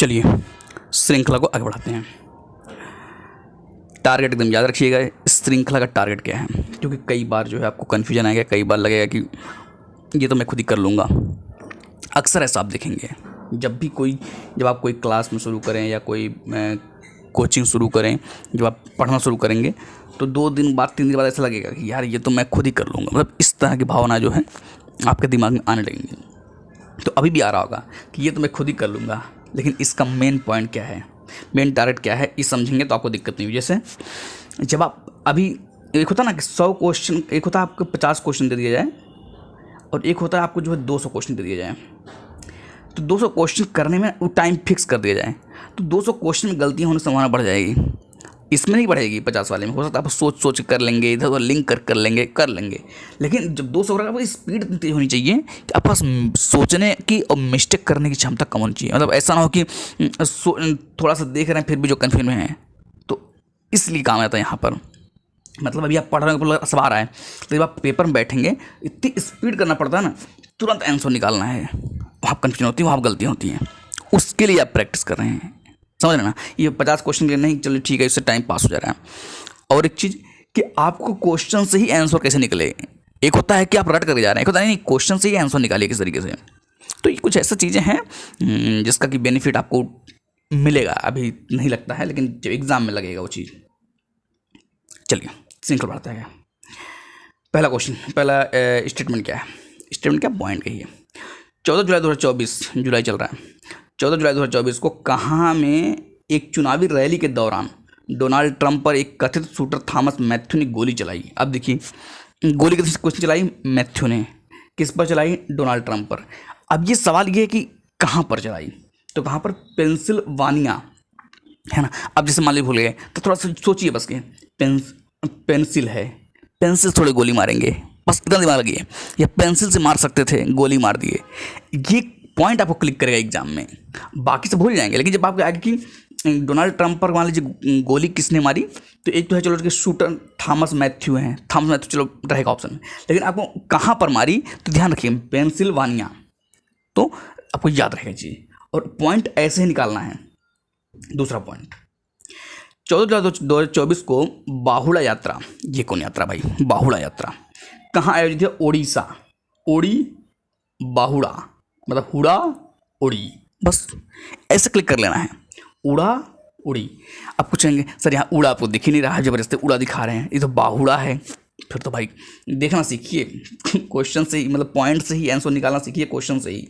चलिए श्रृंखला को आगे बढ़ाते हैं। टारगेट एकदम याद रखिएगा, इस श्रृंखला का टारगेट क्या है, क्योंकि कई बार जो है आपको कन्फ्यूजन आएगा, कई बार लगेगा कि ये तो मैं खुद ही कर लूँगा। अक्सर ऐसा आप देखेंगे जब आप कोई क्लास में शुरू करें या कोई कोचिंग शुरू करें, जब आप पढ़ना शुरू करेंगे तो 2 दिन बाद 3 दिन बाद ऐसा लगेगा कि यार ये तो मैं खुद ही कर लूँगा। मतलब इस तरह की भावना जो है आपके दिमाग में आने लगेंगी। तो अभी भी आ रहा होगा कि ये तो मैं खुद ही कर लूँगा, लेकिन इसका मेन पॉइंट क्या है, मेन टारगेट क्या है, ये समझेंगे तो आपको दिक्कत नहीं होगी। जैसे जब आप अभी एक होता ना कि 100 क्वेश्चन, एक होता है आपको 50 क्वेश्चन दे दिया जाए और एक होता है आपको जो है 200 क्वेश्चन दे दिया जाए। तो 200 क्वेश्चन करने में वो टाइम फिक्स कर दिया जाए तो 200 क्वेश्चन में गलतियाँ होने की संभावना बढ़ जाएगी। इसमें नहीं बढ़ेगी, 50 वाले में हो सकता है आप सोच कर लेंगे, इधर उधर लिंक कर लेंगे। लेकिन जब 200 हो आपको स्पीड इतनी तेज होनी चाहिए कि आपके पास सोचने की और मिस्टेक करने की क्षमता कम होनी चाहिए। मतलब ऐसा ना हो कि थोड़ा सा देख रहे हैं फिर भी जो कन्फ्यूजन में है। तो इसलिए काम आता है यहाँ पर। मतलब अभी आप पढ़ रहे हो, सब आ रहा है, तो जब आप पेपर में बैठेंगे इतनी स्पीड करना पड़ता है ना, तुरंत आंसर निकालना है, वहाँ कन्फ्यूजन होती है, वहाँ गलतियाँ होती हैं। उसके लिए आप प्रैक्टिस कर रहे हैं, समझ रहे ना। ये 50 क्वेश्चन के लिए नहीं, चलिए ठीक है, इससे टाइम पास हो जा रहा है। और एक चीज़ कि आपको क्वेश्चन से ही आंसर कैसे निकले। एक होता है कि आप रट करके जा रहे हैं, एक होता है नहीं, क्वेश्चन से ही आंसर निकालिए किस तरीके से। तो ये कुछ ऐसा चीज़ें हैं जिसका कि बेनिफिट आपको मिलेगा, अभी नहीं लगता है, लेकिन जब एग्ज़ाम में लगेगा वो चीज़। चलिए श्रृंखला बढ़ाते हैं। पहला क्वेश्चन, पहला स्टेटमेंट क्या है, स्टेटमेंट क्या पॉइंट कही है। 14 जुलाई 2024, जुलाई चल रहा है, 14 जुलाई 2024 को कहाँ में एक चुनावी रैली के दौरान डोनाल्ड ट्रंप पर एक कथित शूटर थॉमस मैथ्यू ने गोली चलाई। अब देखिए, गोली किस क्वेश्चन चलाई, मैथ्यू ने, किस पर चलाई, डोनाल्ड ट्रंप पर। अब ये सवाल ये है कि कहाँ पर चलाई, तो कहाँ पर, पेंसिल्वानिया, है ना। अब जैसे मान लीजिए भूल गए तो थोड़ा सा सोचिए बस के, पेंसिल है, पेंसिल थोड़े गोली मारेंगे, बस इतना दिमाग लगिए, या पेंसिल से मार सकते थे, गोली मार दिए। ये पॉइंट आपको क्लिक करेगा एग्जाम में, बाकी से भूल जाएंगे। लेकिन जब आपको आगे कि डोनाल्ड ट्रंप पर मान लीजिए गोली किसने मारी, तो एक तो है चलो कि शूटर थॉमस मैथ्यू हैं, थॉमस मैथ्यू चलो रहेगा ऑप्शन में, लेकिन आपको कहाँ पर मारी तो ध्यान रखिए, पेंसिल्वानिया, तो आपको याद रहेगा जी। और पॉइंट ऐसे ही निकालना है। दूसरा पॉइंट, 14 जुलाई 2024 को बाहुड़ा यात्रा, ये कौन यात्रा भाई, बाहुड़ा यात्रा कहाँ आयोजित है, ओडिशा, ओडी बाहुड़ा, मतलब हुड़ा उड़ी, बस ऐसे क्लिक कर लेना है, उड़ा उड़ी। अब पूछेंगे सर यहाँ उड़ा आपको दिख ही नहीं रहा है, जबरदस्ती उड़ा दिखा रहे हैं, ये तो बाहुड़ा है। फिर तो भाई देखना सीखिए, क्वेश्चन से ही, मतलब पॉइंट से ही आंसर निकालना सीखिए, क्वेश्चन से ही,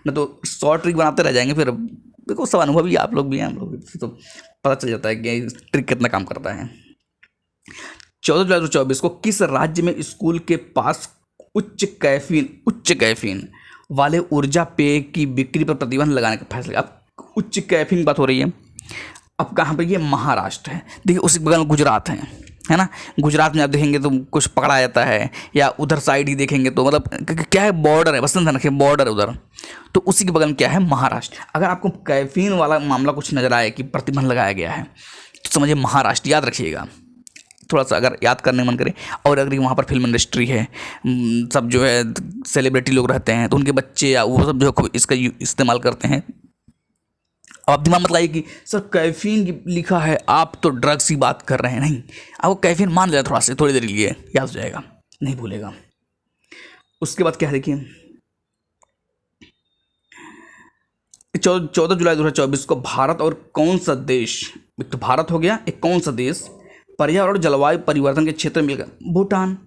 ना तो शॉर्ट ट्रिक बनाते रह जाएंगे। फिर देखो सब अनुभवी आप लोग भी हैं, हम लोग भी, तो पता चल जाता है कि ट्रिक कितना काम करता है। 14 जुलाई 2024 को किस राज्य में स्कूल के पास उच्च कैफीन वाले ऊर्जा पेय की बिक्री पर प्रतिबंध लगाने का फैसला। अब उच्च कैफीन बात हो रही है, अब कहाँ पे, ये महाराष्ट्र है। देखिए उसी बगल में गुजरात है ना। गुजरात में आप देखेंगे तो कुछ पकड़ा जाता है, या उधर साइड ही देखेंगे तो मतलब क्या है, बॉर्डर है, बस ध्यान रखिए बॉर्डर है उधर, तो उसी के बगल में क्या है, महाराष्ट्र। अगर आपको कैफीन वाला मामला कुछ नजर आए कि प्रतिबंध लगाया गया है तो समझिए महाराष्ट्र, याद रखिएगा थोड़ा सा, अगर याद करने मन करे। और अगर वहाँ पर फिल्म इंडस्ट्री है, सब जो है सेलिब्रिटी लोग रहते हैं, तो उनके बच्चे या वो सब जो है इसका इस्तेमाल करते हैं। अब दिमाग मत लगाइए कि सर कैफीन लिखा है, आप तो ड्रग्स की बात कर रहे हैं, नहीं, आपको कैफीन मान लिया थोड़ा सा, थोड़ी देर के लिए याद हो जाएगा, नहीं भूलेगा। उसके बाद क्या है देखिए, 14 जुलाई 2024 को भारत और कौन सा देश, एक तो भारत हो गया, एक कौन सा देश पर्यावरण और जलवायु परिवर्तन के क्षेत्र में मिलेगा, भूटान।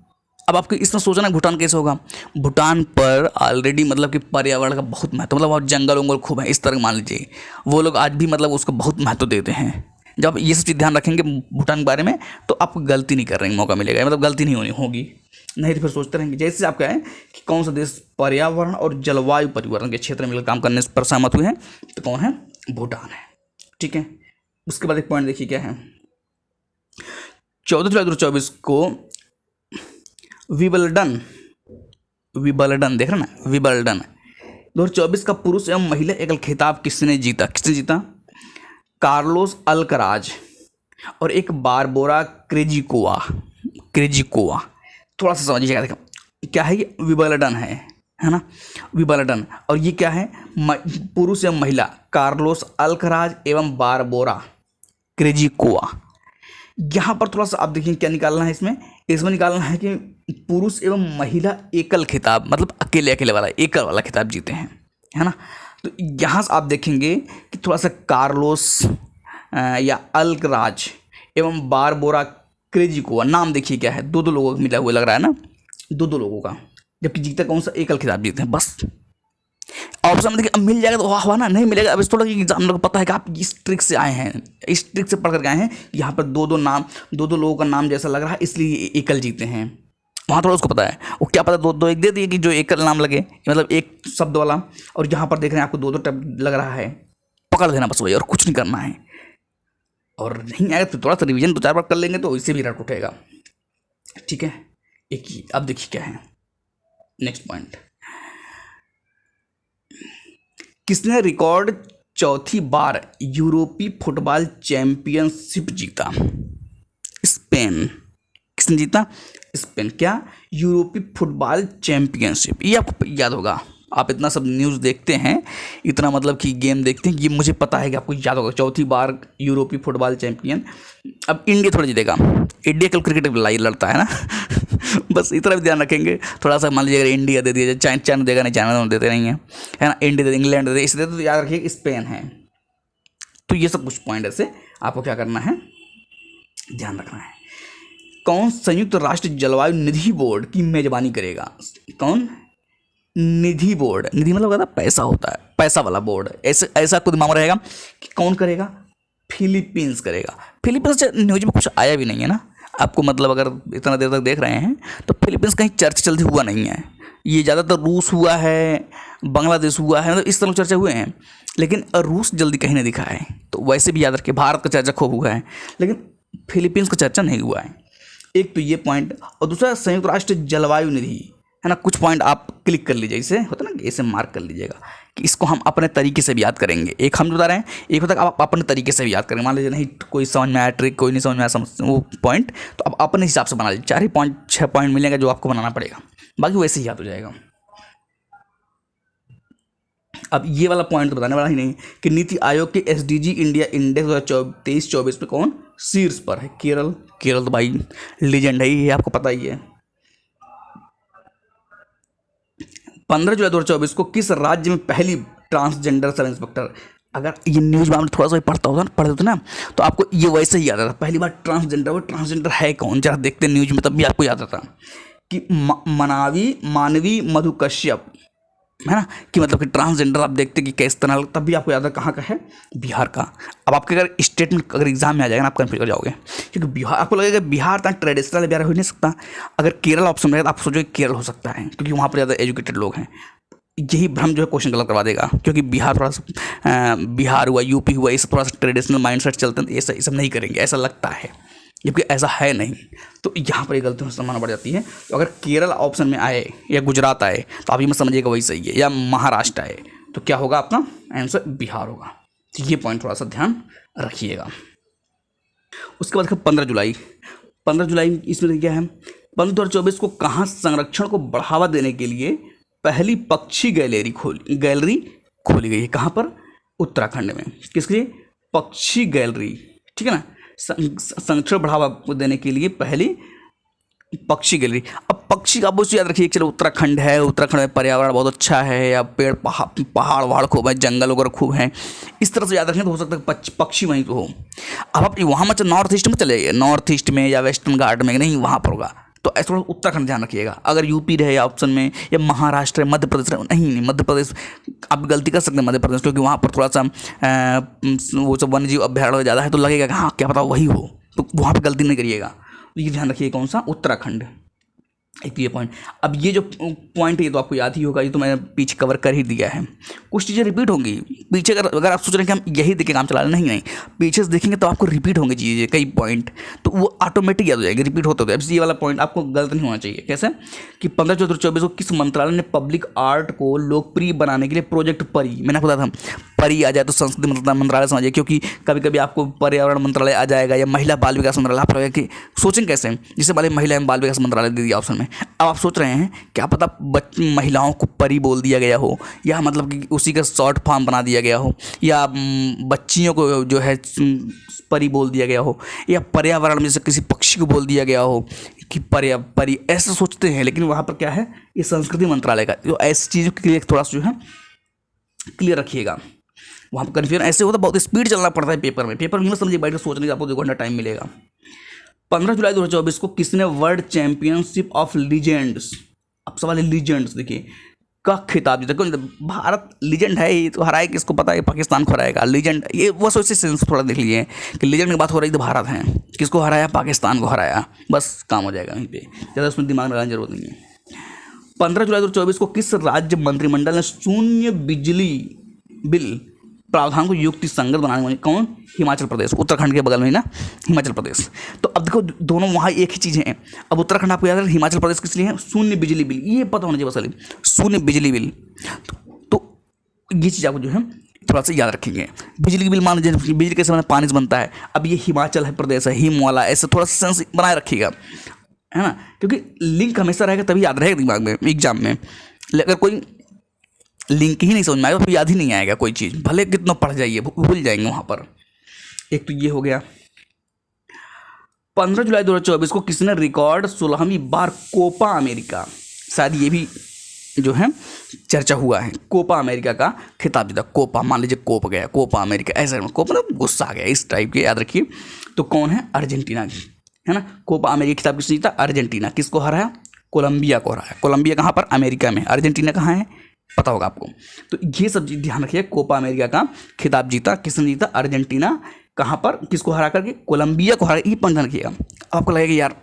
अब आपको इसमें सोचना है भूटान कैसे होगा, भूटान पर ऑलरेडी मतलब कि पर्यावरण का बहुत महत्व, मतलब वहाँ जंगल वंगल खूब है, इस तरह मान लीजिए, वो लोग आज भी मतलब उसको बहुत महत्व देते हैं। जब ये सब चीज़ ध्यान रखेंगे भूटान के बारे में तो आप गलती नहीं कर रहे हैं, मौका मिलेगा, मतलब गलती नहीं होगी, नहीं तो फिर सोचते रहेंगे। जैसे आप कहें कि कौन सा देश पर्यावरण और जलवायु परिवर्तन के क्षेत्र में मिलकर काम करने पर सहमत हुए हैं, तो कौन है, भूटान है, ठीक है। उसके बाद एक पॉइंट देखिए क्या है, 14 जुलाई 2024 को विबल्डन देख रहे ना, विबल्डन 2024 का पुरुष एवं महिला एकल खिताब किसने जीता, कार्लोस अल्कराज और एक बारबोरा क्रेजिकोवा। थोड़ा सा समझिएगा, देखो क्या है, ये विबल्डन है, है ना, विंबलडन। और ये क्या है, पुरुष एवं महिला, कार्लोस अल्कराज एवं बारबोरा क्रेजिकोवा। यहाँ पर थोड़ा सा आप देखिए क्या निकालना है इसमें निकालना है कि पुरुष एवं महिला एकल खिताब, मतलब अकेले अकेले वाला एकल वाला खिताब जीते हैं, है ना। तो यहाँ से आप देखेंगे कि थोड़ा सा कार्लोस या अल्कराज एवं बारबोरा क्रेजिकोवा, नाम देखिए क्या है, दो लोगों का मिला हुआ लग रहा है ना, दो लोगों का, जबकि जीता कौन सा, एकल खिताब जीते हैं बस। ऑप्शन में देखिए अब मिल जाएगा तो वाह वाह ना, नहीं मिलेगा अब इस थोड़ा एग्जाम लोग पता है कि आप इस ट्रिक से आए हैं, इस ट्रिक से पढ़ करके आए हैं, यहाँ पर दो लोगों का नाम जैसा लग रहा है इसलिए एकल जीते हैं। वहाँ थोड़ा उसको पता है, वो क्या पता दो एक दे दिए कि जो एकल नाम लगे, मतलब एक शब्द वाला, और यहाँ पर देख रहे हैं आपको दो टाइप लग रहा है, पकड़ देना बस वही, और कुछ नहीं करना है। और नहीं आएगा तो थोड़ा सा रिविजन 2-4 बार कर लेंगे तो इससे भी रट उठेगा, ठीक है। एक ही अब देखिए क्या है नेक्स्ट पॉइंट, किसने रिकॉर्ड चौथी बार यूरोपीय फुटबॉल चैंपियनशिप जीता? स्पेन। किसने जीता? स्पेन। क्या? यूरोपीय फुटबॉल चैंपियनशिप। ये आपको याद होगा, आप इतना सब न्यूज़ देखते हैं, इतना मतलब कि गेम देखते हैं, ये मुझे पता है कि आपको याद होगा, चौथी बार यूरोपीय फुटबॉल चैंपियन। अब इंडिया थोड़ा जीतेगा, इंडिया कल क्रिकेट लड़ता है ना बस इतना भी ध्यान रखेंगे। थोड़ा सा मान लीजिए अगर इंडिया दे दिया जाए, चाइना देगा नहीं, चाइना देते नहीं है ना, इंडिया दे, इंग्लैंड दे, इसलिए तो याद रखिए स्पेन है। तो ये सब कुछ पॉइंट ऐसे आपको क्या करना है, ध्यान रखना है। कौन संयुक्त राष्ट्र जलवायु निधि बोर्ड की मेजबानी करेगा? कौन? निधि बोर्ड, निधि मतलब कहता पैसा होता है, पैसा वाला बोर्ड, ऐसे ऐसा आपको दिमाग में रहेगा कि कौन करेगा? फिलीपींस करेगा। फिलीपींस न्यूज में कुछ आया भी नहीं है ना आपको, मतलब अगर इतना देर तक देख रहे हैं तो फिलीपींस कहीं चर्चा चलती हुआ नहीं है, ये ज़्यादातर रूस हुआ है, बांग्लादेश हुआ है, मतलब इस तरह चर्चा हुए हैं, लेकिन रूस जल्दी कहीं नहीं दिखा है। तो वैसे भी याद रखिए भारत का चर्चा खूब हुआ है, लेकिन फिलीपींस का चर्चा नहीं हुआ है। एक तो ये पॉइंट, और दूसरा संयुक्त राष्ट्र जलवायु निधि, है ना, कुछ पॉइंट आप क्लिक कर लीजिए, इसे होता है ना, इसे मार्क कर लीजिएगा कि इसको हम अपने तरीके से भी याद करेंगे। एक हम बता रहे हैं, एक होता है आप अपने तरीके से भी याद करेंगे। मान लीजिए नहीं कोई समझ में आया ट्रिक, कोई नहीं समझ में आया वो पॉइंट, तो आप अपने हिसाब से बना लीजिए। 4 ही पॉइंट 6 पॉइंट मिलेंगे जो आपको बनाना पड़ेगा, बाकी वैसे ही याद हो जाएगा। अब ये वाला पॉइंट तो बताने वाला ही नहीं कि नीति आयोग के SDG इंडिया इंडेक्स 2023-24 पे कौन शीर्ष पर है? केरल। केरल तो भाई लीजेंड है, ये आपको पता ही है। 15 जुलाई 2024 को किस राज्य में पहली ट्रांसजेंडर सब इंस्पेक्टर? अगर ये न्यूज़ में आपने थोड़ा सा भी पढ़ते हो ना, तो आपको ये वैसे ही याद आता, पहली बार ट्रांसजेंडर, वो ट्रांसजेंडर है कौन, जरा देखते हैं न्यूज़ में, तब भी आपको याद आता कि मानवी मधु कश्यप, है ना, कि मतलब कि ट्रांसजेंडर आप देखते कि किस तरह, तब भी आपको याद है कहाँ का है? बिहार का। अब आपके अगर स्टेटमेंट अगर एग्जाम में आ जाएगा ना, आप कन्फ्यूज हो जाओगे, क्योंकि बिहार आपको लगेगा बिहार इतना ट्रेडिशनल बिहार हो नहीं सकता। अगर केरल ऑप्शन रहेगा तो आप सोचोगे केरल हो सकता है, क्योंकि वहाँ पर ज़्यादा एजुकेटेड लोग हैं। यही भ्रम जो है क्वेश्चन गलत करवा देगा, क्योंकि बिहार थोड़ा सा बिहार हुआ, यूपी हुआ, ये सब थोड़ा सा ट्रेडिशनल माइंडसेट चलते हैं, ये सब नहीं करेंगे, ऐसा लगता है, जबकि ऐसा है नहीं। तो यहाँ पर एक गलती संभावना बढ़ जाती है। तो अगर केरल ऑप्शन में आए या गुजरात आए तो आप ये मत समझिएगा वही सही है, या महाराष्ट्र आए तो क्या होगा आपका आंसर? बिहार होगा। तो ये पॉइंट थोड़ा सा ध्यान रखिएगा। उसके बाद 15 जुलाई इसमें क्या है? 15/2024 को कहाँ संरक्षण को बढ़ावा देने के लिए पहली पक्षी गैलरी खोली गई है? कहाँ पर? उत्तराखंड में। किसके लिए? पक्षी गैलरी, ठीक है ना, संरक्षण बढ़ावा देने के लिए पहली पक्षी गैलरी। अब पक्षी का आप याद रखिए, चलो उत्तराखंड है, उत्तराखंड में पर्यावरण बहुत अच्छा है, या पेड़ पहाड़ वहाड़ खूब है, जंगल वगैरह खूब हैं, इस तरह से याद रखें तो हो सकता है पक्षी वहीं तो हो। अब आप वहाँ में नॉर्थ ईस्ट में चले, नॉर्थ ईस्ट में या वेस्टर्न घाट में नहीं, वहाँ पर होगा, तो ऐसा थोड़ा उत्तराखंड ध्यान रखिएगा। अगर यूपी रहे या ऑप्शन में, या महाराष्ट्र है, मध्य प्रदेश रहे, नहीं मध्य प्रदेश आप गलती कर सकते हैं मध्य प्रदेश, क्योंकि वहाँ पर थोड़ा सा वो सब वन्य जीव अभ्यारण्य ज़्यादा है, तो लगेगा कि हाँ क्या पता वही हो, तो वहाँ पर गलती नहीं करिएगा। तो ये ध्यान रखिए, कौन सा? उत्तराखंड। एक तो ये पॉइंट। अब ये जो पॉइंट है ये तो आपको याद ही होगा, ये तो मैंने पीछे कवर कर ही दिया है, कुछ चीज़ें रिपीट होंगी पीछे। अगर आप सोच रहे हैं कि हम यही देख के काम चला रहे, नहीं, पीछे से देखेंगे तो आपको रिपीट होंगी चीज़ें, कई पॉइंट, तो वो ऑटोमेटिक याद हो जाएगी, रिपीट होते होते। अब ये वाला पॉइंट आपको गलत नहीं होना चाहिए। कैसे? कि 15/4/24 को किस मंत्रालय ने पब्लिक आर्ट को लोकप्रिय बनाने के लिए प्रोजेक्ट परी, मैंने आपको बताया था, परी आ जाए तो संस्कृति मंत्रालय समझिए, क्योंकि कभी कभी आपको पर्यावरण मंत्रालय आ जाएगा, या महिला बाल विकास मंत्रालय, आप कि सोचें कैसे, जिससे वाले महिला एवं बाल विकास मंत्रालय दे दिया ऑप्शन में, अब आप सोच रहे हैं क्या पता महिलाओं को परी बोल दिया गया हो, या मतलब कि उसी का शॉर्ट फॉर्म बना दिया गया हो, या बच्चियों को जो है परी बोल दिया गया हो, या पर्यावरण में से किसी पक्षी को बोल दिया गया हो कि परी, ऐसे सोचते हैं। लेकिन वहाँ पर क्या है, ये संस्कृति मंत्रालय का, जो ऐसी चीज़ों के लिए थोड़ा सा जो है क्लियर रखिएगा। वहाँ पर कन्फ्यूजन ऐसे होता है, बहुत स्पीड चलना पड़ता है पेपर में नहीं समझिए, बैठ कर सोचने का आपको 2 घंटा टाइम मिलेगा। 15 जुलाई 2024 को किसने वर्ल्ड चैंपियनशिप ऑफ लीजेंड्स, अब सवाल है लीजेंड्स देखिए, का खिताब जीता? क्यों? भारत लीजेंड है, ये तो हराए किसको पता है, पाकिस्तान को हराएगा। लीजेंड ये वो सोचे सेंस थोड़ा देख लीजिए कि लीजेंड की बात हो रही तो भारत है, किसको हराया? पाकिस्तान को हराया, बस काम हो जाएगा वहीं पे, ज़्यादा उसमें दिमाग लगाने की जरूरत नहीं है। 15 जुलाई 2024 को किस राज्य मंत्रिमंडल ने शून्य बिजली बिल प्रावधान को युक्ति संगत बनाने वाले? कौन? हिमाचल प्रदेश, उत्तराखंड के बगल में ना हिमाचल प्रदेश। तो अब देखो दोनों वहाँ एक ही चीज़ हैं। अब उत्तराखंड आपको याद है, हिमाचल प्रदेश किस लिए है? शून्य बिजली बिल, ये पता होना चाहिए बस, शून्य बिजली बिल। तो ये चीज़ आपको जो है थोड़ा सा याद रखेंगे। बिजली की बिल मान लीजिए, बिजली कैसे बना? पानी से बनता है। अब ये हिमाचल है प्रदेश है, हिम वाला, ऐसे थोड़ा सा सेंस बनाए रखिएगा, है ना, क्योंकि लिंक हमेशा रहेगा तभी याद रहेगा दिमाग में एग्जाम में। अगर कोई लिंक ही नहीं समझ में आएगा फिर याद ही नहीं आएगा कोई चीज़, भले कितना पढ़ जाइए भूल जाएंगे वहाँ पर। एक तो ये हो गया। 15 जुलाई 2024 को किसने रिकॉर्ड 16वीं बार कोपा अमेरिका, शायद ये भी जो है चर्चा हुआ है, कोपा अमेरिका का खिताब जीता? कोपा मान लीजिए कोप गया, कोपा अमेरिका, ऐसा कोपा ना गुस्सा आ गया, इस टाइप के याद रखिए। तो कौन है? अर्जेंटीना, है ना। कोपा अमेरिका खिताब किसने जीता? अर्जेंटीना। किसको हराया? कोलंबिया को हराया। कोलंबिया कहाँ पर? अमेरिका में। अर्जेंटीना कहाँ है? पता होगा आपको। तो ये सब चीज़ ध्यान रखिए। कोपा अमेरिका का खिताब जीता किसने? जीता अर्जेंटीना। कहाँ पर? किसको हरा करके? कोलंबिया को हरा। ये पंद्रह रखिएगा। आपको लगेगा यार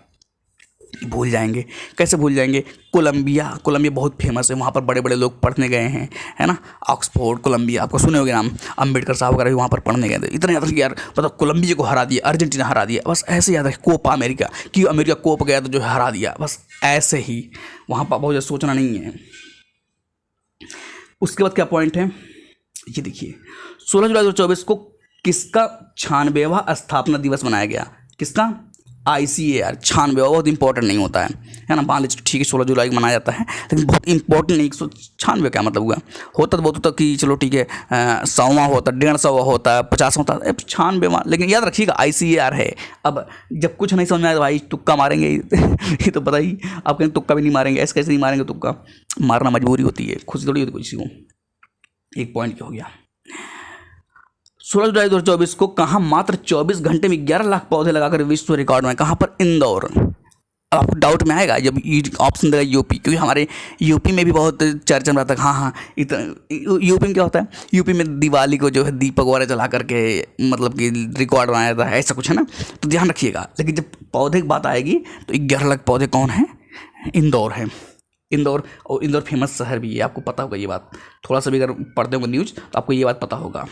भूल जाएंगे, कैसे भूल जाएंगे? कोलंबिया बहुत फेमस है, वहाँ पर बड़े बड़े लोग पढ़ने गए हैं, है ना। ऑक्सफोर्ड, कोलंबिया, आपको सुने होंगे नाम, अम्बेडकर साहब वगैरह भी वहाँ पर पढ़ने गए थे। इतना याद रखिए यार, मतलब कोलंबिया को हरा दिया, अर्जेंटीना हरा दिया, बस ऐसे याद रखिए। कोपा अमेरिका कि अमेरिका कोप गया तो जो है हरा दिया, बस ऐसे ही। वहाँ पर बहुत ज़्यादा सोचना नहीं है। उसके बाद क्या पॉइंट है ये देखिए, 16 जुलाई 2024 को किसका 96वां स्थापना दिवस मनाया गया? किसका? ICAR 96वां। बहुत इंपॉर्टेंट नहीं होता है ना। मान लीजिए ठीक है 16 जुलाई को मनाया जाता है, लेकिन बहुत इंपॉर्टेंट नहीं। 196 क्या मतलब हुआ? होता तो बहुत होता कि चलो ठीक है 100वां होता, 150वां होता, 50वां होता, 96वां। लेकिन याद रखिएगा ICAR है। अब जब कुछ नहीं समझ में आया तो भाई तुक्का मारेंगे ये तो पता ही। आप कहीं तुक्का भी नहीं मारेंगे, ऐसे कैसे नहीं मारेंगे? तुक्का मारना मजबूरी होती है, खुशी थोड़ी होती किसी को। एक पॉइंट क्या हो गया। 16 जुलाई 2024 को कहाँ मात्र 24 घंटे में 11 लाख पौधे लगाकर विश्व रिकॉर्ड में? कहाँ पर? इंदौर। अब आपको डाउट में आएगा जब ऑप्शन देगा यूपी, क्योंकि हमारे यूपी में भी बहुत चर्चा में रहता है। हाँ इतना यूपी में क्या होता है? यूपी में दिवाली को जो है दीपक वगैरह जला करके मतलब कि रिकॉर्ड बनाया जाता है, ऐसा कुछ है ना। तो ध्यान रखिएगा। लेकिन जब पौधे की बात आएगी तो 11 लाख पौधे कौन है? इंदौर है। इंदौर, और इंदौर फेमस शहर भी है, आपको पता होगा ये बात। थोड़ा सा भी अगर पढ़ते होंगे न्यूज़ तो आपको ये बात पता होगा।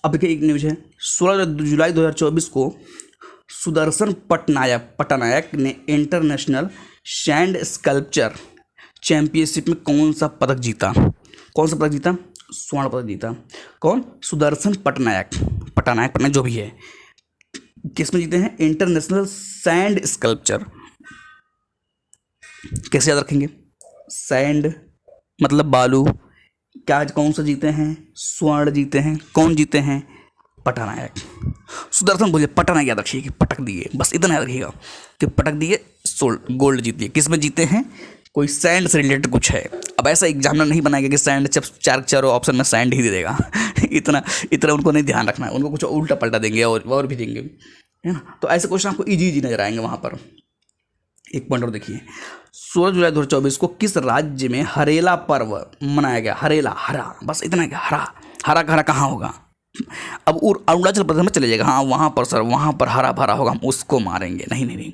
अब देखिए एक न्यूज़ है, 16 जुलाई 2024 को सुदर्शन पटनायक ने इंटरनेशनल सैंड स्कल्पचर चैंपियनशिप में कौन सा पदक जीता? कौन सा पदक जीता? स्वर्ण पदक जीता। कौन? सुदर्शन पटनायक जो भी है, किस में जीते हैं? International sand sculpture. कैसे याद रखेंगे? सैंड मतलब बालू, क्या कौन सा जीते हैं? स्वर्ण जीते हैं। कौन जीते हैं? पटनायक। सुदर्शन बोलिए, पटनायक याद रखिए कि पटक दिए, बस इतना याद रखिएगा कि पटक दिए, गोल्ड जीत दिए। किस में जीते हैं? कोई सैंड से रिलेटेड कुछ है। अब ऐसा एग्जामिनर नहीं बनाएगा कि सैंड जब चारों ऑप्शन में सैंड ही दे देगा इतना उनको नहीं ध्यान रखना है, उनको कुछ उल्टा पलटा देंगे और भी देंगे, है ना। तो ऐसे क्वेश्चन आपको इजी नजर आएंगे वहाँ पर। एक पॉइंट और देखिए, 16 जुलाई 2024 को किस राज्य में हरेला पर्व मनाया गया? हरेला, हरा, बस इतना क्या? हरा कहाँ होगा? अब अरुणाचल प्रदेश में चले जाएगा। हाँ वहाँ पर सर, वहाँ पर हरा भरा होगा, हम उसको मारेंगे। नहीं।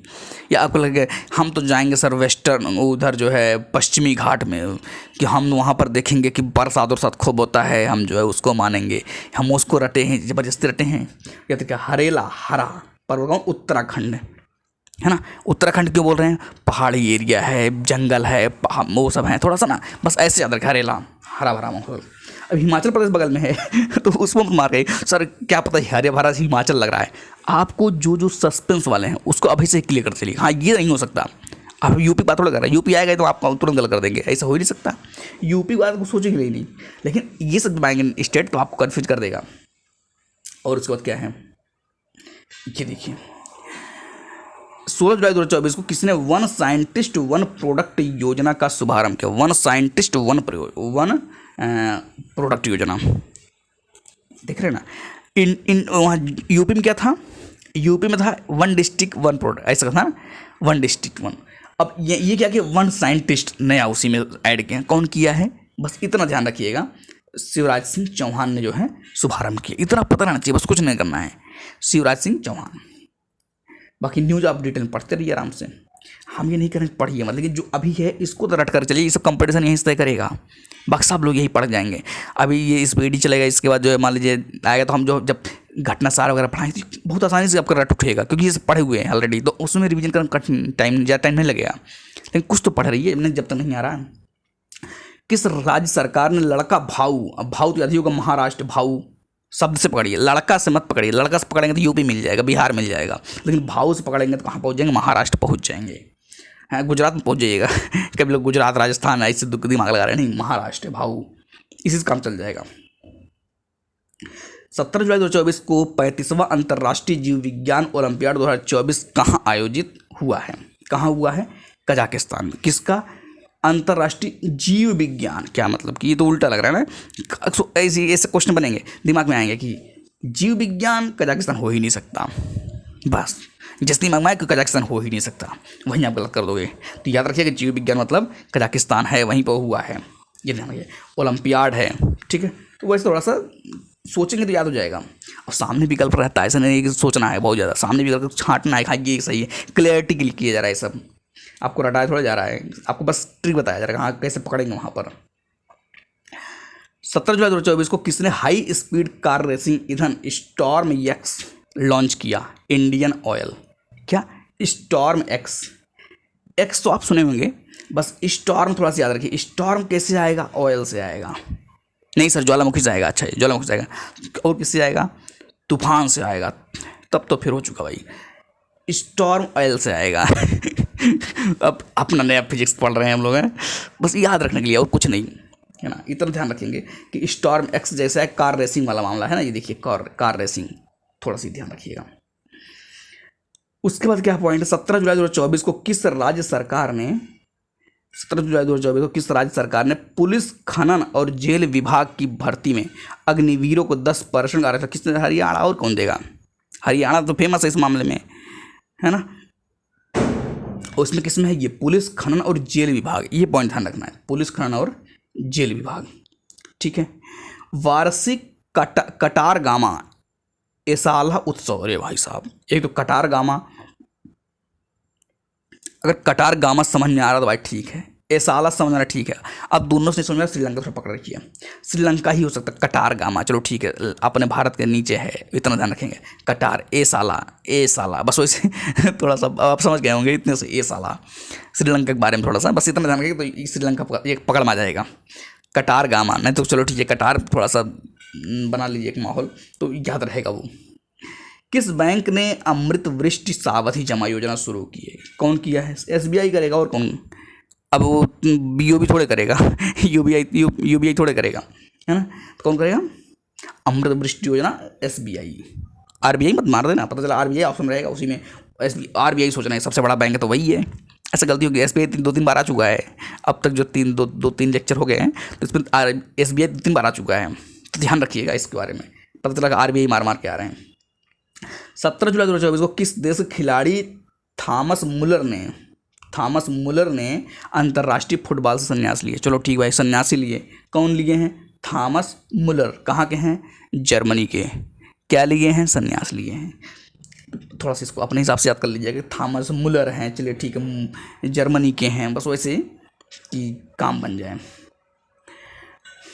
या आपको लगेगा हम तो जाएंगे सर वेस्टर्न, उधर जो है पश्चिमी घाट में, कि हम वहाँ पर देखेंगे कि बरसात और खूब होता है, हम जो है उसको मानेंगे, हम उसको रटे हैं, ज़बरदस्ती रटे हैं। या तो क्या? हरेला, हरा पर्व कौन? उत्तराखंड, है ना। उत्तराखंड क्यों बोल रहे हैं? पहाड़ी एरिया है, जंगल है, वो सब है, थोड़ा सा ना, बस ऐसे याद रखें। हरेला, हरा भरा माहौल। अब हिमाचल प्रदेश बगल में है तो उसमें मार गए सर, क्या पता हरे भरा हिमाचल लग रहा है। आपको जो सस्पेंस वाले हैं उसको अभी से क्लियर करते चलिए। हाँ ये नहीं हो सकता, अब यूपी बात थोड़ा कर रहा है, यूपी आएगा तो आपका तुरंत गलत कर देंगे, ऐसा हो ही नहीं सकता। यूपी बात को सोचेंगे ही नहीं, लेकिन ये सब आएंगे स्टेट तो आपको कन्फ्यूज कर देगा। और उसके बाद क्या है, ये देखिए 16 जुलाई 2024 को किसने वन साइंटिस्ट वन प्रोडक्ट योजना का शुभारंभ किया। वन साइंटिस्ट वन प्रोडक्ट योजना, देख रहे हैं ना। इन वहाँ यूपी में क्या था, यूपी में था वन डिस्ट्रिक्ट वन प्रोडक्ट, ऐसा था ना, वन डिस्ट्रिक्ट वन। अब ये क्या कि वन साइंटिस्ट नया उसी में ऐड किया, कौन किया है, बस इतना ध्यान रखिएगा, शिवराज सिंह चौहान ने जो है शुभारंभ किया, इतना पता रहना चाहिए, बस कुछ नहीं करना है, शिवराज सिंह चौहान। बाकी न्यूज़ आप डिटेल में पढ़ते रहिए आराम से, हम ये नहीं करें पढ़िए मतलब, लेकिन जो अभी है इसको तो रट कर चलिए, ये सब कंपटीशन यहीं से तय करेगा, बाकी सब लोग यही पढ़ जाएंगे। अभी ये स्पीड ही चलेगा, इसके बाद जो है मान लीजिए आएगा तो हम जो जब घटनासार वगैरह पढ़ाएं तो बहुत आसानी से आपका रट उठेगा, क्योंकि ये सब पढ़े हुए हैं ऑलरेडी, तो उसमें रिवीजन करना कठिन टाइम ज़्यादा टाइम नहीं लगेगा, लेकिन कुछ तो पढ़ रही है जब तक नहीं आ रहा है। किस राज्य सरकार ने लड़का भाऊ, अब भाऊ तो याद ही होगा महाराष्ट्र, भाऊ शब्द से पकड़िए, लड़का से मत पकड़िए, लड़का से पकड़ेंगे तो यूपी मिल जाएगा, बिहार मिल जाएगा, लेकिन भाऊ से पकड़ेंगे तो कहाँ पहुँच जाएंगे, महाराष्ट्र पहुँच जाएंगे, हाँ गुजरात में पहुँच जाइएगा कभी लोग गुजरात राजस्थान ऐसे दिमाग लगा रहे हैं, नहीं महाराष्ट्र भाऊ, इसी से काम चल जाएगा। 17 जुलाई 2024 को 35वां अंतर्राष्ट्रीय जीव विज्ञान ओलंपियाड 2024 कहाँ आयोजित हुआ है, कहाँ हुआ है, कजाकिस्तान में। किसका, अंतर्राष्ट्रीय जीव विज्ञान, क्या मतलब कि ये तो उल्टा लग रहा है ना, ऐसे क्वेश्चन बनेंगे दिमाग में आएंगे कि जीव विज्ञान कजाकिस्तान हो ही नहीं सकता, बस जिस दिमाग में आए कि कजाकिस्तान हो ही नहीं सकता वहीं आप गलत कर दोगे, तो याद रखिए कि जीव विज्ञान मतलब कजाकिस्तान है, वहीं पर हुआ है, ये ध्यान रखिए, ओलंपियाड है, ठीक है। तो वैसे थोड़ा सा सोचेंगे तो याद हो जाएगा, और सामने विकल्प रहता है, ऐसा नहीं कि सोचना है बहुत ज़्यादा, सामने विकल्प छांटना है, ये सही है, क्लियरिटी के लिए किया जा रहा है, सब आपको रटाया थोड़ा जा रहा है, आपको बस ट्रिक बताया जा रहा है हाँ कैसे पकड़ेंगे वहाँ पर। 17 जुलाई 2024 को किसने हाई स्पीड कार रेसिंग ईंधन स्टॉर्म एक्स लॉन्च किया, इंडियन ऑयल। क्या, स्टॉर्म एक्स, एक्स तो आप सुने होंगे, बस स्टॉर्म थोड़ा सा याद रखिए, स्टॉर्म कैसे आएगा, ऑयल से आएगा, नहीं सर ज्वालामुखी से आएगा, अच्छा ज्वालामुखी से आएगा, और किससे आएगा, तूफान से आएगा, तब तो फिर हो चुका भाई, स्टॉर्म ऑयल से आएगा अब अपना नया फिजिक्स पढ़ रहे हैं हम लोग हैं, बस याद रखने के लिए और कुछ नहीं है ना, इतना ध्यान रखेंगे कि स्टॉर्म एक्स जैसा है, कार रेसिंग वाला मामला है ना, ये देखिए कार रेसिंग, थोड़ा सी ध्यान रखिएगा। उसके बाद क्या पॉइंट है, 17 जुलाई 2024 को किस राज्य सरकार ने, 17 जुलाई 2024 को किस राज्य सरकार ने पुलिस खनन और जेल विभाग की भर्ती में अग्निवीरों को 10% आरक्षण, किसने, हरियाणा, और कौन देगा, हरियाणा तो फेमस है इस मामले में है ना, उसमें किसमें है ये, पुलिस खनन और जेल विभाग, ये पॉइंट ध्यान रखना है, पुलिस खनन और जेल विभाग, ठीक है। वार्षिक कटारगामा एसाला उत्सव, अरे भाई साहब, एक तो कटारगामा, अगर कटारगामा समझ में आ रहा तो भाई ठीक है, एसाला समझ में आ रहा ठीक है, अब दोनों से समझ में श्रीलंका से पकड़ रखिए, श्रीलंका ही हो सकता है, कटारगामा चलो ठीक है, अपने भारत के नीचे है, इतना ध्यान रखेंगे, कटार एसाला बस वैसे थोड़ा सा आप समझ गए होंगे इतने से, एसाला श्रीलंका के बारे में थोड़ा सा बस इतना ध्यान रखेंगे, तो श्रीलंका एक पकड़ में आ जाएगा, कटारगामा, नहीं तो चलो ठीक है, कटार थोड़ा सा बना लीजिए एक माहौल, तो याद रहेगा वो। किस बैंक ने अमृत वृष्टि सावधि जमा योजना शुरू की है, कौन किया है, SBI करेगा, और कौन, अब वो BOB थोड़े करेगा UBI थोड़े करेगा, है ना, तो कौन करेगा, अमृत वृष्टि योजना SBI, RBI मत मार देना, पता चला RBI ऑप्शन रहेगा उसी में, RBI सोचना है सबसे बड़ा बैंक है तो वही है, ऐसा गलती होगी, SBI 2-3 बार आ चुका है, अब तक जो 2-3 लेक्चर हो गए हैं तो इसमें SBI 2-3 बार आ चुका है, तो ध्यान रखिएगा इसके बारे में, पता चला कि RBI मार के आ रहे हैं। 17 जुलाई 2024 को किस देश के खिलाड़ी थॉमस मुलर ने अंतर्राष्ट्रीय फुटबॉल से संन्यास लिए, चलो ठीक भाई संन्यासी लिए, कौन लिए हैं, थॉमस मुलर, कहाँ के हैं, जर्मनी के, क्या लिए हैं, संन्यास लिए हैं, थोड़ा सा इसको अपने हिसाब से याद कर लीजिएगा, थॉमस मुलर हैं, चलिए ठीक है, जर्मनी के हैं, बस वैसे कि काम बन जाए,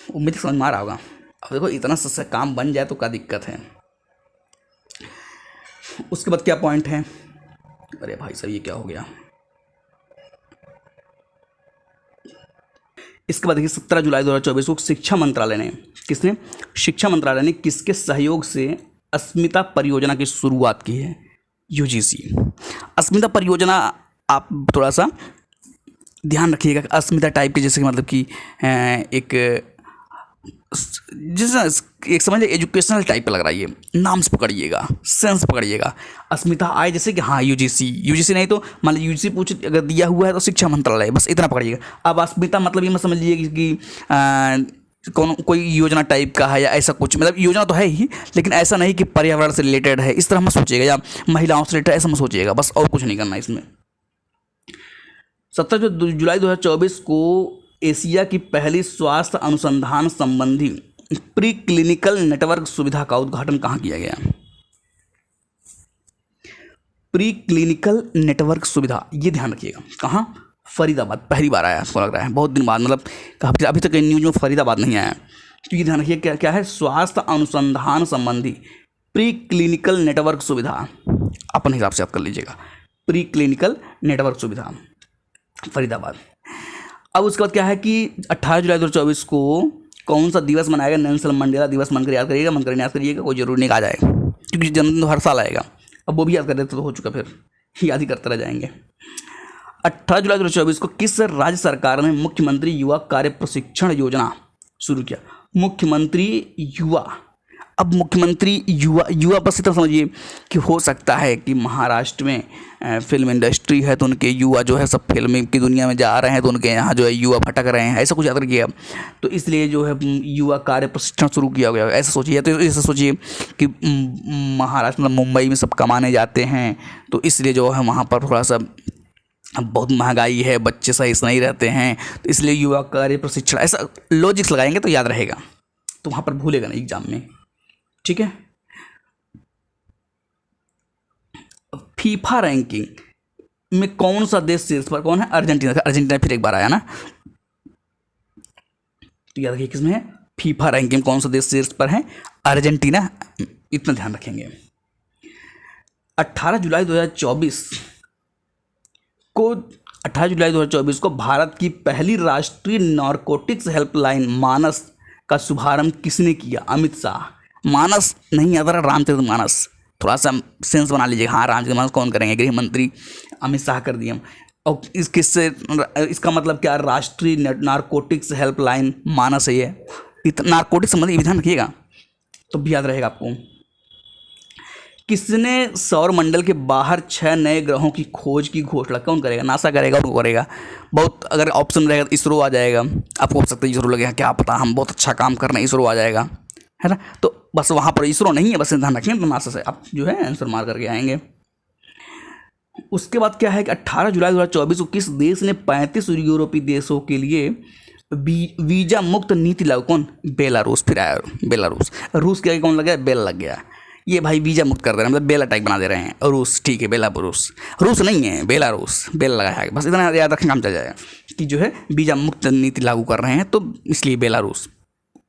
उम्मीद समझ में आ रहा होगा। अब देखो इतना सा काम बन जाए तो क्या दिक्कत है। उसके बाद क्या पॉइंट है, अरे भाई साहब ये क्या हो गया, इसके बाद देखिए 17 जुलाई 2024 को शिक्षा मंत्रालय ने, किसने, शिक्षा मंत्रालय ने किसके सहयोग से अस्मिता परियोजना की शुरुआत की है, UGC। अस्मिता परियोजना आप थोड़ा सा ध्यान रखिएगा कि अस्मिता टाइप के, जैसे कि मतलब कि एक जैसे एक समझ एजुकेशनल टाइप का लग रहा है, ये नाम से पकड़िएगा, सेंस पकड़िएगा। अस्मिता आए जैसे कि हाँ यूजीसी नहीं तो मान लीजिए यूजीसी पूछ अगर दिया हुआ है तो शिक्षा मंत्रालय, बस इतना पकड़िएगा। अब अस्मिता मतलब ये मत समझ लीजिए कि कौन कोई योजना टाइप का है या ऐसा कुछ, मतलब योजना तो है ही लेकिन ऐसा नहीं कि पर्यावरण से रिलेटेड है, इस तरह मत सोचिएगा, या महिलाओं से रिलेटेड ऐसा मत सोचिएगा, बस और कुछ नहीं करना इसमें। 17 जुलाई 2024 को एशिया की पहली स्वास्थ्य अनुसंधान संबंधी प्री क्लिनिकल नेटवर्क सुविधा का उद्घाटन कहाँ किया गया? प्री क्लिनिकल नेटवर्क सुविधा, ये ध्यान रखिएगा, कहाँ? फरीदाबाद। पहली बार आया आपको लग रहा है, बहुत दिन बाद, मतलब अभी तक न्यूज में फरीदाबाद नहीं आया, तो ये ध्यान रखिए क्या क्या है? स्वास्थ्य अनुसंधान संबंधी प्री क्लिनिकल नेटवर्क सुविधा, अपने हिसाब से आप कर लीजिएगा, प्री क्लिनिकल नेटवर्क सुविधा फरीदाबाद। अब उसके बाद क्या है कि 18 जुलाई 2024 को कौन सा दिवस मनाया गया? नेल्सन मंडेला दिवस। मन कर याद करिएगा, मन कर याद करिएगा, कोई जरूरी नहीं आ जाए क्योंकि जन्मदिन तो हर साल आएगा, अब वो भी याद कर देते तो हो चुका, फिर याद ही करते रह जाएंगे। 18 जुलाई 2024 को किस राज्य सरकार ने मुख्यमंत्री युवा कार्य प्रशिक्षण योजना शुरू किया? मुख्यमंत्री युवा। अब मुख्यमंत्री युवा बस इतना समझिए कि हो सकता है कि महाराष्ट्र में फिल्म इंडस्ट्री है तो उनके युवा जो है सब फिल्म की दुनिया में जा रहे हैं, तो उनके यहाँ जो है युवा भटक रहे हैं, ऐसा कुछ याद रखिएगा, तो इसलिए जो है युवा कार्य प्रशिक्षण शुरू किया गया, ऐसा सोचिए। तो ऐसा सोचिए कि महाराष्ट्र मतलब मुंबई में सब कमाने जाते हैं, तो इसलिए जो है वहाँ पर थोड़ा सा बहुत महंगाई है, बच्चे सही से नहीं रहते हैं, तो इसलिए युवा कार्य प्रशिक्षण, ऐसा लॉजिक्स लगाएंगे तो याद रहेगा, तो वहाँ पर भूलेगा नहीं एग्जाम में, ठीक है। फीफा रैंकिंग में कौन सा देश शीर्ष पर? कौन है? अर्जेंटीना। अर्जेंटीना फिर एक बार आया ना, तो याद रखिए किसमें है? फीफा रैंकिंग कौन सा देश शीर्ष पर है? अर्जेंटीना, इतना ध्यान रखेंगे। 18 जुलाई 2024 को 18 जुलाई 2024 को भारत की पहली राष्ट्रीय नारकोटिक्स हेल्पलाइन मानस का शुभारंभ किसने किया? अमित शाह। मानस नहीं याद रहा, रामचरित मानस, थोड़ा सा सेंस बना लीजिए, हाँ रामचरित मानस कौन करेंगे? गृह मंत्री अमित शाह कर दिए। और इसका मतलब क्या? राष्ट्रीय नारकोटिक्स हेल्पलाइन मानस है ये, नारकोटिक्स संबंधी विधान रखिएगा तो भी याद रहेगा आपको। किसने सौर मंडल के बाहर 6 नए ग्रहों की खोज की घोषणा? कौन करेगा? नासा करेगा, वो करेगा। बहुत अगर ऑप्शन रहेगा तो इसरो आ जाएगा, आपको हो सकता है इसरो लगेगा, क्या पता हम बहुत अच्छा काम कर रहे हैं, इसरो आ जाएगा, है ना। तो बस वहाँ पर इसरो नहीं है, बस ध्यान रखें, तो नासा से आप जो है आंसर मार करके आएंगे। उसके बाद क्या है कि 18 जुलाई 2024 को किस देश ने 35 यूरोपीय देशों के लिए वीजा मुक्त नीति लागू? कौन? बेलारूस। फिर आया बेलारूस, रूस के आगे कौन लग गया? बेल लग गया। ये भाई वीजा मुक्त कर दे रहे हैं, मतलब बेला टाइप बना दे रहे हैं, रूस, ठीक है, बेलारूस, रूस नहीं है, बेलारूस, बेल लगाया है, बस इतना याद रखें, काम चल जाएगा कि जो है वीजा मुक्त नीति लागू कर रहे हैं, तो इसलिए बेलारूस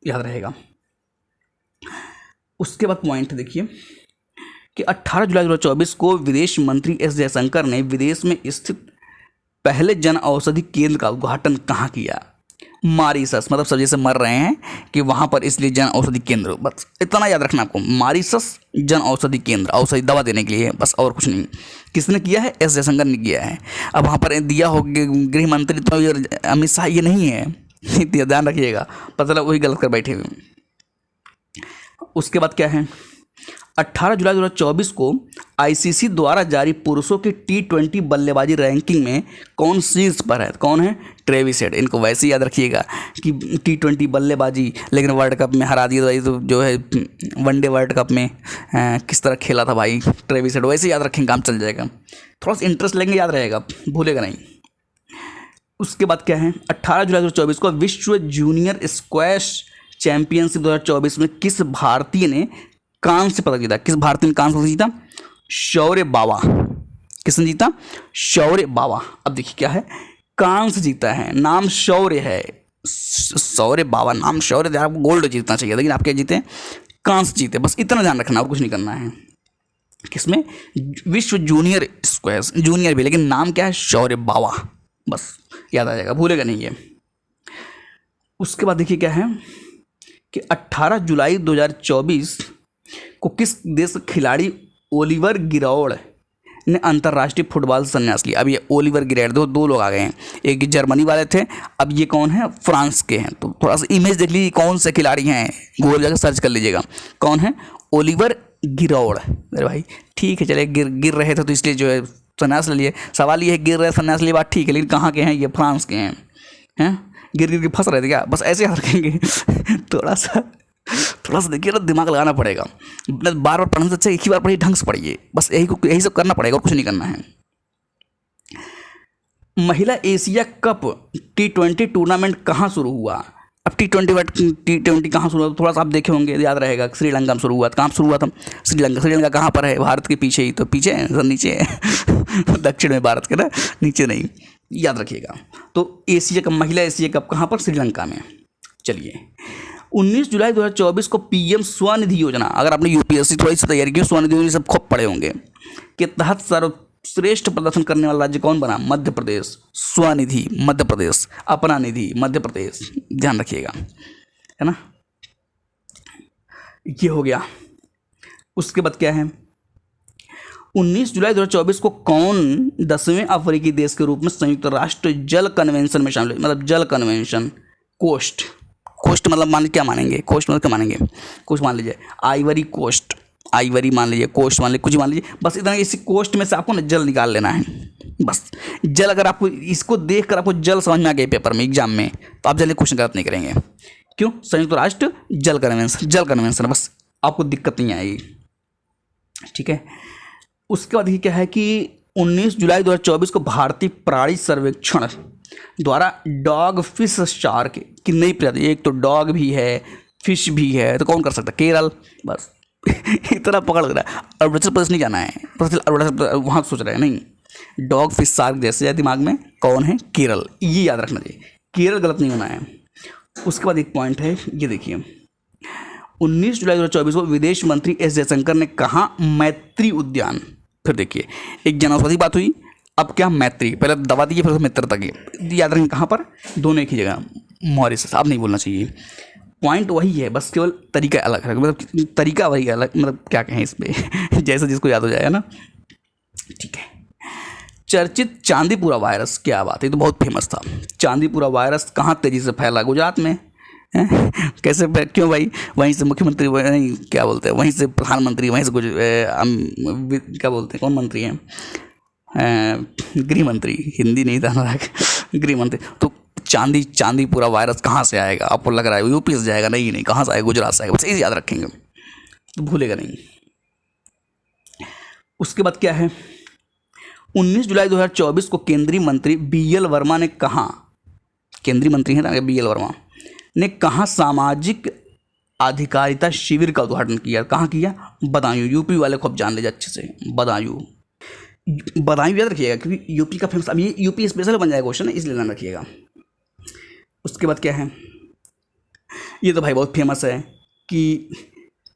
याद रहेगा। उसके बाद पॉइंट देखिए कि 18 जुलाई 2024 को विदेश मंत्री एस जयशंकर ने विदेश में स्थित पहले जन औषधि केंद्र का उद्घाटन कहाँ किया? मॉरिशस, मतलब सब जैसे मर रहे हैं कि वहाँ पर, इसलिए जन औषधि केंद्र, बस इतना याद रखना आपको, मॉरिशस जन औषधि केंद्र, औषधि दवा देने के लिए, बस और कुछ नहीं। किसने किया है? एस जयशंकर ने किया है। अब वहाँ पर दिया हो गृह मंत्री तो अमित शाह, ये नहीं है, ध्यान रखिएगा, पता लगा वही गलत कर बैठे हुए। उसके बाद क्या है? 18 जुलाई 2024 को आईसीसी द्वारा जारी पुरुषों की T20 बल्लेबाजी रैंकिंग में कौन शीर्ष पर है? कौन है? Travis head. इनको वैसे ही याद रखिएगा कि T20 बल्लेबाजी, लेकिन वर्ल्ड कप में हरा दिया भाई, तो जो है वनडे वर्ल्ड कप में किस तरह खेला था भाई ट्रेविस हेड, वैसे याद रखेंगे, काम चल जाएगा, थोड़ा सा इंटरेस्ट लेंगे, याद रहेगा, भूलेगा नहीं। उसके बाद क्या है? 18 जुलाई 2024 को विश्व जूनियर स्क्वैश चैंपियनशिप 2024 में किस भारतीय ने कांस्य पदक जीता? किस भारतीय ने कांस्य पदक जीता? शौर्य बावा। किसने जीता? शौर्य बावा। अब देखिए क्या है, कांस्य जीता है, नाम शौर्य है, शौर्य बावा नाम शौर्य, आपको गोल्ड जीतना चाहिए, लेकिन आप क्या जीते? कांस्य जीते, बस इतना ध्यान रखना और कुछ नहीं करना है। किसमें? विश्व जूनियर स्क्वैश, जूनियर भी, लेकिन नाम क्या है? शौर्य बावा, बस याद आ जाएगा, भूलेगा नहीं ये। उसके बाद देखिए क्या है कि 18 जुलाई 2024 को किस देश के खिलाड़ी ओलिवर गिरौड ने अंतर्राष्ट्रीय फुटबॉल से संन्यास लिया। अब ये ओलिवर गिरेड, दो लोग आ गए हैं, एक जर्मनी वाले थे, अब ये कौन है, फ्रांस के हैं। तो थोड़ा सा इमेज देख लीजिए कौन से खिलाड़ी हैं, गूगल जाकर सर्च कर लीजिएगा कौन है, ओलिवर गिरोड। अरे भाई ठीक है, चले गिर रहे थे तो इसलिए जो है संन्यास ले लिए। सवाल ये है गिर रहे संन्यास लिए, बात ठीक है, लेकिन कहाँ के हैं ये, फ्रांस के हैं। गिर गिर के फंस रहे थे क्या, बस ऐसे याद रखेंगे। थोड़ा सा देखिए ना, दिमाग लगाना पड़ेगा। बार बार पढ़ने से अच्छा एक ही बार पढ़िए, ढंग से पढ़िए, बस यही सब करना पड़ेगा और कुछ नहीं करना है। महिला एशिया कप T20 टूर्नामेंट कहाँ शुरू हुआ। अब T20 कहाँ शुरू हुआ, थोड़ा सा आप देखे होंगे, याद रहेगा, श्रीलंका में शुरू हुआ था। कहाँ शुरू हुआ था, श्रीलंका कहाँ पर है, भारत के पीछे ही, तो पीछे है सर, नीचे है। दक्षिण में भारत के ना, नीचे नहीं, याद रखिएगा। तो एशिया कप, महिला एशिया कप कहाँ पर, श्रीलंका में। चलिए 19 जुलाई 2024 को PM स्वनिधि योजना, अगर आपने UPSC थोड़ी सी तैयारी की, स्वनिधि योजना सब खूब पढ़े होंगे, के तहत सर्वश्रेष्ठ प्रदर्शन करने वाला राज्य कौन बना, मध्य प्रदेश। स्वनिधि मध्य प्रदेश, अपना निधि मध्य प्रदेश, ध्यान रखिएगा, है ना। ये हो गया। उसके बाद क्या है, 19 जुलाई 2024 को कौन 10वें अफ्रीकी देश के रूप में संयुक्त राष्ट्र जल कन्वेंशन में शामिल, मतलब जल कन्वेंशन, कोस्ट मतलब मान लीजिए क्या मानेंगे, कोस्ट मतलब क्या मानेंगे, कोस्ट मान लीजिए आइवरी कोस्ट, आइवरी मान लीजिए, कोस्ट मान लीजिए, कुछ मान लीजिए, बस इतना, इसी कोस्ट में से आपको ना जल निकाल लेना है, बस जल। अगर आपको इसको देखकर आपको जल समझ में आ गया पेपर में, एग्जाम में, तो आप जल्दी क्वेश्चन गलत नहीं करेंगे। क्यों, संयुक्त राष्ट्र जल कन्वेंशन, बस आपको दिक्कत नहीं आएगी, ठीक है। उसके बाद ये क्या है कि 19 जुलाई 2024 को भारतीय प्राणी सर्वेक्षण द्वारा डॉग फिश शार्क की नई प्रजाति, एक तो डॉग भी है, फिश भी है, तो कौन कर सकता है, केरल, बस। इतना पकड़ लग रहा है, अरुणाचल प्रदेश नहीं जाना है, अरुणाचल वहाँ सोच रहे हैं, नहीं, डॉग फिश शार्क जैसे दिमाग में कौन है, केरल, ये याद रखना चाहिए, केरल गलत नहीं होना है। उसके बाद एक पॉइंट है, ये देखिए 19 जुलाई 2024 को विदेश मंत्री एस जयशंकर ने कहा मैत्री उद्यान, फिर देखिए एक जनौषधि बात हुई, अब क्या मैत्री, पहले दवा दीजिए फिर मित्रता की, याद रखें कहाँ पर, दोनों एक ही जगह, मॉरिशस, आप नहीं बोलना चाहिए, पॉइंट वही है, बस केवल तरीका अलग है, मतलब तरीका वही अलग, मतलब क्या कहें इस पर, जैसे जिसको याद हो जाएगा ना, ठीक है। चर्चित चांदीपुरा वायरस, क्या बात है, तो बहुत फेमस था। चांदीपुरा वायरस कहाँ तेजी से फैला, गुजरात में, कैसे, क्यों भाई, वहीं से मुख्यमंत्री, वहीं क्या बोलते हैं, वहीं से प्रधानमंत्री, वहीं से कुछ क्या बोलते हैं, कौन मंत्री हैं, गृह मंत्री, हिंदी नहीं था ना, गृह मंत्री। तो चांदीपुरा वायरस कहाँ से आएगा, आपको लग रहा है यूपी से जाएगा, नहीं, कहाँ से आएगा, गुजरात से आएगा, बस इसे याद रखेंगे तो भूलेगा नहीं। उसके बाद क्या है, 19 जुलाई 2024 को केंद्रीय मंत्री BL वर्मा ने कहा, केंद्रीय मंत्री हैं ना BL वर्मा ने कहा, सामाजिक अधिकारिता शिविर का उद्घाटन किया, कहाँ किया, बदायूं, यूपी वाले खूब जान लीजिए अच्छे से, बदायूं याद रखिएगा, क्योंकि यूपी का फेमस, अब ये यूपी स्पेशल बन जाएगा क्वेश्चन, इसलिए ध्यान रखिएगा। उसके बाद क्या है, ये तो भाई बहुत फेमस है कि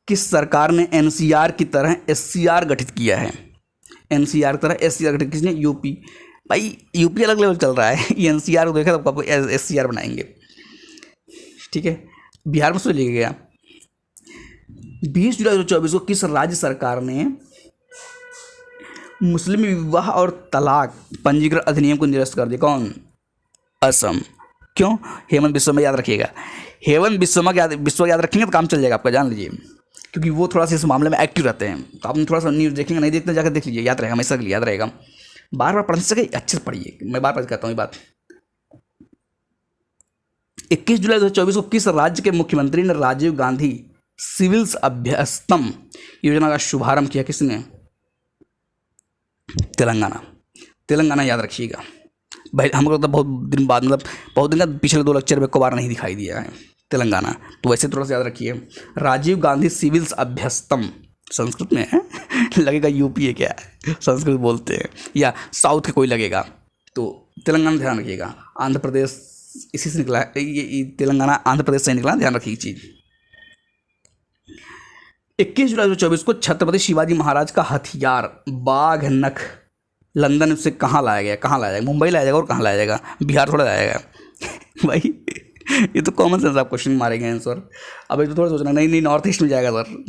किस सरकार ने NCR की तरह SCR गठित किया है, NCR की तरह SCR गठित किसने, यूपी। भाई यूपी अलग लेवल चल रहा है, ये NCR को देखा तो आपको SCR बनाएंगे, ठीक है। बिहार में सोच लिया गया, 20 जुलाई 2024 को किस राज्य सरकार ने मुस्लिम विवाह और तलाक पंजीकरण अधिनियम को निरस्त कर दिया, कौन, असम। क्यों, हेमंत बिस्वा, याद रखिएगा, हेमंत बिस्वा याद रखेंगे तो काम चल जाएगा आपका, जान लीजिए, क्योंकि वो थोड़ा सा इस मामले में एक्टिव रहते हैं, तो आपने थोड़ा सा न्यूज़ देखेंगे, नहीं देखते जाकर देख लीजिए, याद रहेगा, हमेशा के लिए याद रहेगा, बार बार पढ़ने से अच्छे से पढ़िए, मैं बार बार कहता हूँ ये बात। 21 जुलाई 2024 को किस राज्य के मुख्यमंत्री ने राजीव गांधी सिविल्स अभ्यस्तम योजना का शुभारंभ किया, किसने, तेलंगाना, याद रखिएगा भाई, हमको तो बहुत दिन बाद, मतलब बहुत दिन का पिछले 2 लेक्चर में को बार नहीं दिखाई दिया है तेलंगाना, तो वैसे थोड़ा सा याद रखिए, राजीव गांधी सिविल्स अभ्यस्तम, संस्कृत में है, लगेगा यूपी है क्या, संस्कृत बोलते हैं, या साउथ के कोई लगेगा, तो तेलंगाना ध्यान रखिएगा, आंध्र प्रदेश इसी से निकला है, ये तेलंगाना आंध्र प्रदेश से निकला, ध्यान रखिए चीज़। 21 जुलाई 2024 को छत्रपति शिवाजी महाराज का हथियार बाघ नख लंदन से कहाँ लाया गया, मुंबई लाया जाएगा, और कहाँ लाया जाएगा, बिहार थोड़ा लाया जाएगा। भाई ये तो कॉमन सेंस आप क्वेश्चन मारेंगे आंसर, अब ये तो थोड़ा सोचना, नहीं नॉर्थ ईस्ट में जाएगा सर।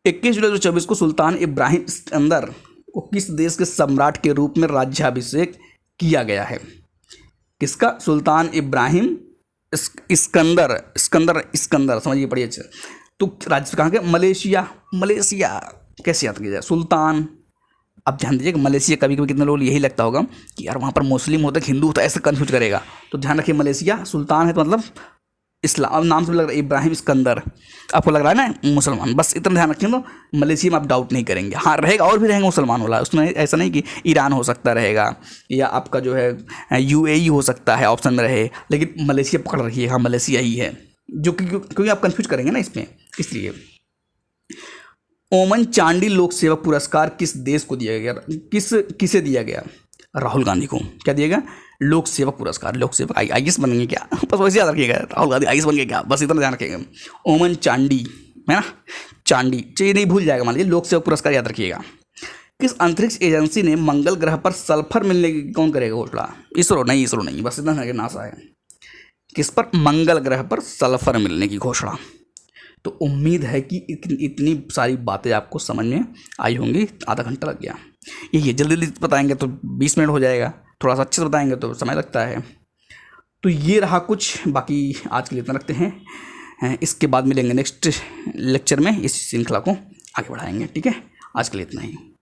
21 जुलाई 2024 को सुल्तान इब्राहिम सिकंदर को किस देश के सम्राट के रूप में राज्याभिषेक किया गया है? किसका? सुल्तान इब्राहिम इस्कंदर इस्कंदर इस्कंदर समझिए, पढ़िए अच्छे। तो राज्य कहाँ के? मलेशिया। मलेशिया कैसे याद किया जाए? सुल्तान। अब ध्यान दीजिए कि मलेशिया, कभी कभी कितने लोग यही लगता होगा कि यार वहाँ पर मुस्लिम होता है हिंदू होता है, ऐसे कन्फ्यूज करेगा। तो ध्यान रखिए, मलेशिया सुल्तान है तो मतलब इस्लाम नाम से लग रहा है, इब्राहिम इस्कंदर आपको लग रहा है ना मुसलमान, बस इतना ध्यान रखें तो मलेशिया में आप डाउट नहीं करेंगे। हाँ रहेगा, और भी रहेंगे मुसलमान वाला, उसमें ऐसा नहीं कि ईरान हो सकता रहेगा या आपका जो है यूएई हो सकता है ऑप्शन में रहे, लेकिन मलेशिया पकड़ रखिए, हाँ मलेशिया ही है, जो क्योंकि आप कन्फ्यूज करेंगे ना इसमें, इसलिए। ओमन चांडी लोक सेवक पुरस्कार किस देश को दिया गया? किसे दिया गया? राहुल गांधी को। क्या दिया गया? लोक सेवक पुरस्कार। लोक सेवक आईएएस बनेंगे क्या? बस वैसे याद रखिएगा, राहुल गांधी आईएएस बन गए क्या, बस इतना ध्यान रखिएगा। ओमन चांडी है ना, चांडी चाहिए नहीं भूल जाएगा, मान लीजिए लोक सेवक पुरस्कार याद रखिएगा। किस अंतरिक्ष एजेंसी ने मंगल ग्रह पर सल्फर मिलने की कौन करेगा घोषणा? इसरो नहीं, बस इतना है, नासा है। किस पर? मंगल ग्रह पर सल्फर मिलने की घोषणा। तो उम्मीद है कि इतनी सारी बातें आपको समझ में आई होंगी। आधा घंटा लग गया, ये जल्दी जल्दी बताएंगे तो 20 मिनट हो जाएगा, थोड़ा सा अच्छे से बताएंगे तो समय लगता है। तो ये रहा कुछ, बाकी आज के लिए इतना रखते हैं, इसके बाद मिलेंगे नेक्स्ट लेक्चर में, इस श्रृंखला को आगे बढ़ाएंगे। ठीक है, आज के लिए इतना ही।